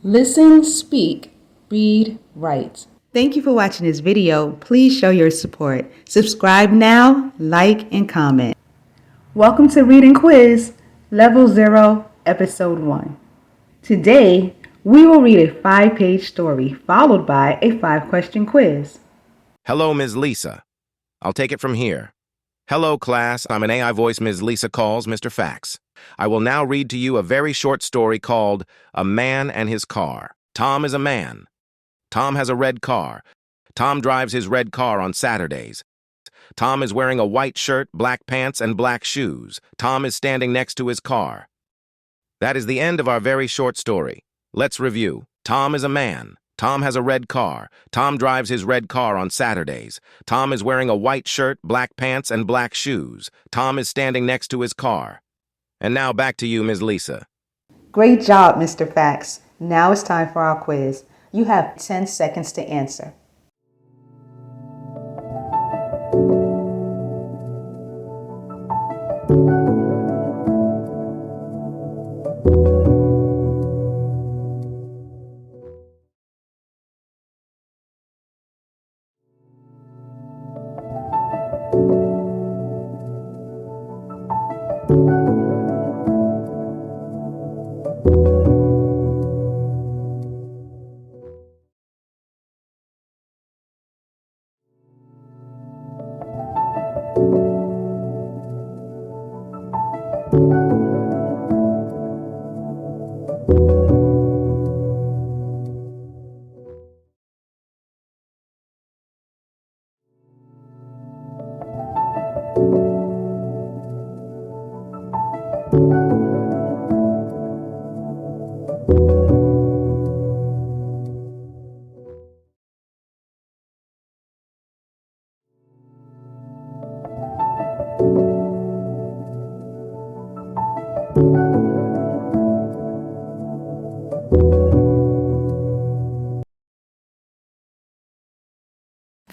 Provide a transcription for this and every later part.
Listen, speak, read, write. Thank you for watching this video. Please show your support. Subscribe now, like, and comment. Welcome to Reading Quiz, Level 0, Episode 1. Today, we will read a 5-page story followed by a 5-question quiz. Hello, Ms. Lisa. I'll take it from here. Hello, class. I'm an AI voice Ms. Lisa calls Mr. Fax. I will now read to you a very short story called A Man and His Car. Tom is a man. Tom has a red car. Tom drives his red car on Saturdays. Tom is wearing a white shirt, black pants, and black shoes. Tom is standing next to his car. That is the end of our very short story. Let's review. Tom is a man. Tom has a red car. Tom drives his red car on Saturdays. Tom is wearing a white shirt, black pants, and black shoes. Tom is standing next to his car. And now back to you, Ms. Lisa. Great job, Mr. Fax. Now it's time for our quiz. You have 10 seconds to answer.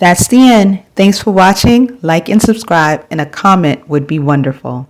That's the end. Thanks for watching. Like and subscribe, and a comment would be wonderful.